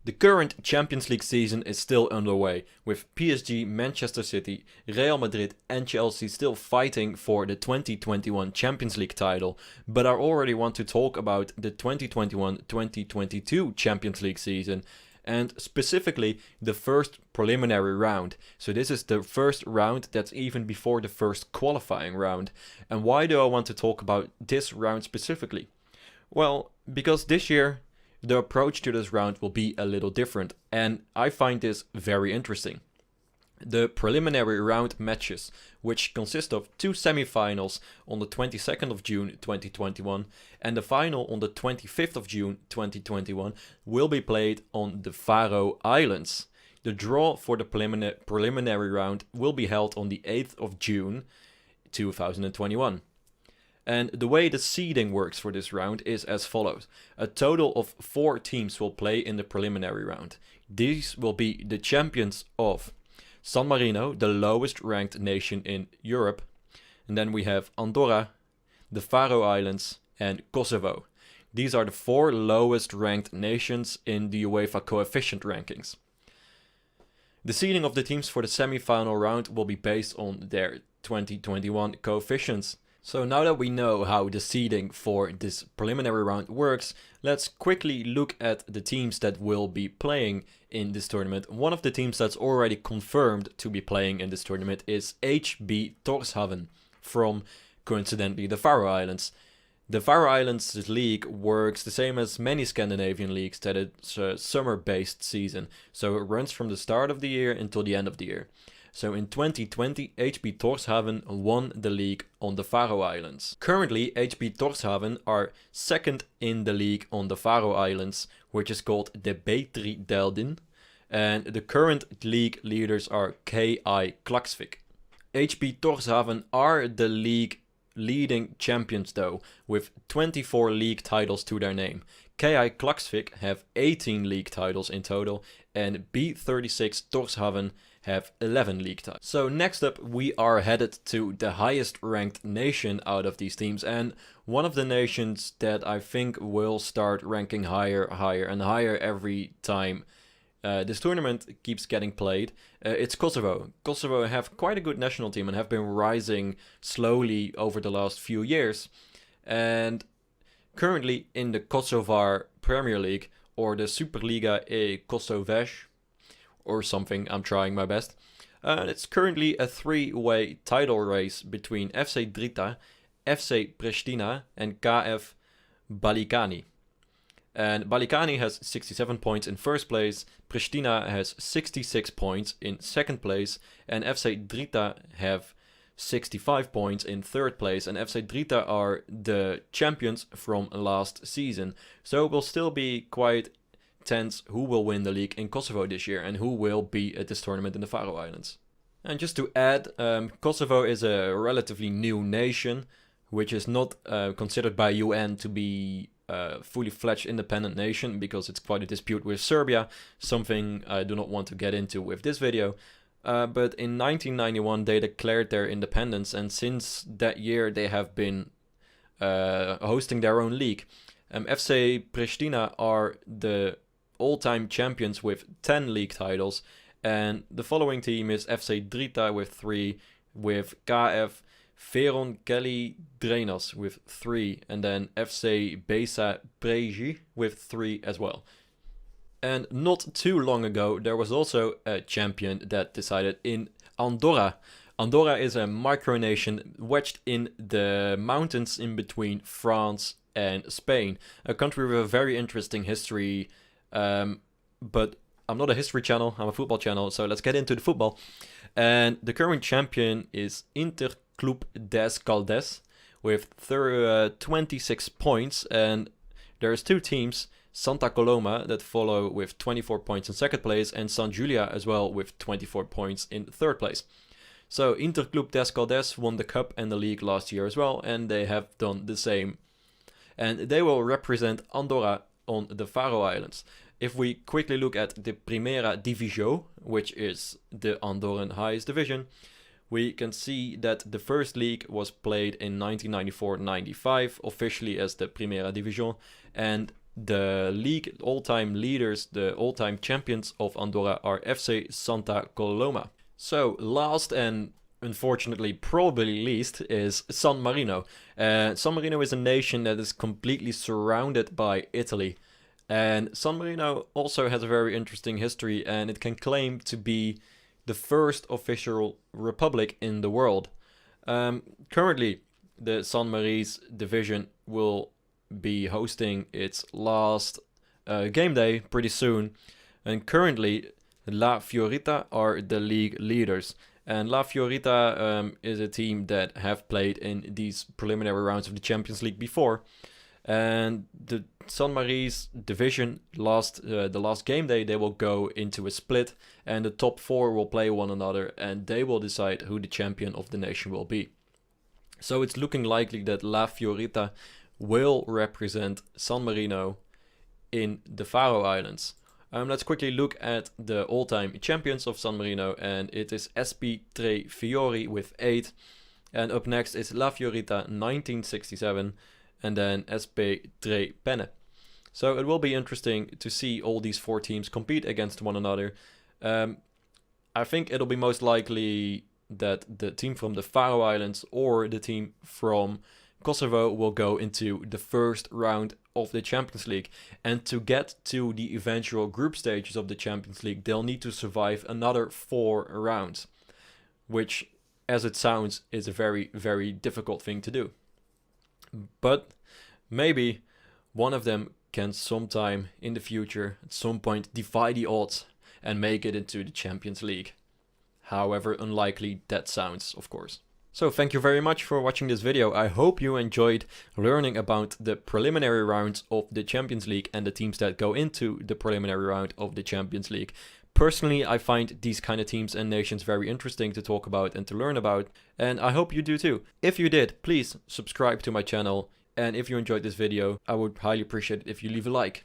The current Champions League season is still underway, with PSG, Manchester City, Real Madrid and Chelsea still fighting for the 2021 Champions League title, but I already want to talk about the 2021-2022 Champions League season, and specifically the first preliminary round. So this is the first round that's even before the first qualifying round. And why do I want to talk about this round specifically? Well, because this year the approach to this round will be a little different, and I find this very interesting. The preliminary round matches, which consist of two semi-finals on the 22nd of June 2021 and the final on the 25th of June 2021, will be played on the Faroe Islands. The draw for the preliminary round will be held on the 8th of June 2021. And the way the seeding works for this round is as follows. A total of 4 teams will play in the preliminary round. These will be the champions of San Marino, the lowest ranked nation in Europe. And then we have Andorra, the Faroe Islands and Kosovo. These are the 4 lowest ranked nations in the UEFA coefficient rankings. The seeding of the teams for the semi-final round will be based on their 2021 coefficients. So now that we know how the seeding for this preliminary round works, let's quickly look at the teams that will be playing in this tournament. One of the teams that's already confirmed to be playing in this tournament is HB Tórshavn from, coincidentally, the Faroe Islands. The Faroe Islands league works the same as many Scandinavian leagues, that it's a summer-based season. So it runs from the start of the year until the end of the year. So in 2020, HB Tórshavn won the league on the Faroe Islands. Currently, HB Tórshavn are second in the league on the Faroe Islands, which is called the Betri Deildin, and the current league leaders are KI Klaksvík. HB Tórshavn are the league leading champions though, with 24 league titles to their name. KI Klaksvík have 18 league titles in total, and B36 Tórshavn have 11 league titles. So next up we are headed to the highest ranked nation out of these teams, and one of the nations that I think will start ranking higher and higher every time this tournament keeps getting played. It's Kosovo. Kosovo have quite a good national team and have been rising slowly over the last few years, and currently in the Kosovar Premier League, or the Superliga e Kosoveš, or something, I'm trying my best. It's currently a 3-way title race between FC Drita, FC Pristina and KF Balikani. And Balikani has 67 points in first place, Pristina has 66 points in second place, and FC Drita have 65 points in third place, and FC Drita are the champions from last season. So it will still be quite tense who will win the league in Kosovo this year and who will be at this tournament in the Faroe Islands. And just to add, Kosovo is a relatively new nation, which is not considered by UN to be a fully fledged independent nation, because it's quite a dispute with Serbia, something I do not want to get into with this video. But in 1991 they declared their independence, and since that year they have been hosting their own league. FC Pristina are the all-time champions with 10 league titles, and the following team is FC Drita with 3, with KF Veronkeli Drenas with 3, and then FC Besa Preji with 3 as well. And not too long ago there was also a champion that decided in Andorra. Andorra is a micronation wedged in the mountains in between France and Spain, a country with a very interesting history, but I'm not a history channel, I'm a football channel, so let's get into the football. And the current champion is Interclub des Caldes with 26 points, and there's 2 teams, Santa Coloma, that follow with 24 points in second place, and Sant Julia as well with 24 points in third place. So Interclub des Caldes won the cup and the league last year as well, and they have done the same. And they will represent Andorra on the Faroe Islands. If we quickly look at the Primera Divisão, which is the Andorran highest division, we can see that the first league was played in 1994-95, officially as the Primera Divisão, and The league all-time leaders, the all-time champions of Andorra, are FC Santa Coloma. So last and unfortunately probably least is San Marino. San Marino is a nation that is completely surrounded by Italy. And San Marino also has a very interesting history, and it can claim to be the first official republic in the world. Currently, the San Marinese division will be hosting its last game day pretty soon. And currently, La Fiorita are the league leaders. And La Fiorita is a team that have played in these preliminary rounds of the Champions League before. And the San Marinese division, the last game day, they will go into a split, and the top 4 will play one another, and they will decide who the champion of the nation will be. So it's looking likely that La Fiorita will represent San Marino in the Faroe Islands. Let's quickly look at the all-time champions of San Marino, and it is SP Tre Fiori with 8. And up next is La Fiorita 1967, and then SP Tre Penne. So it will be interesting to see all these 4 teams compete against one another. I think it'll be most likely that the team from the Faroe Islands or the team from Kosovo will go into the first round of the Champions League. And to get to the eventual group stages of the Champions League, they'll need to survive another 4 rounds, which, as it sounds, is a very, very difficult thing to do. But maybe one of them can sometime in the future, at some point, defy the odds and make it into the Champions League. However unlikely that sounds, of course. So thank you very much for watching this video. I hope you enjoyed learning about the preliminary rounds of the Champions League and the teams that go into the preliminary round of the Champions League. Personally, I find these kind of teams and nations very interesting to talk about and to learn about, and I hope you do too. If you did, please subscribe to my channel, and if you enjoyed this video, I would highly appreciate it if you leave a like.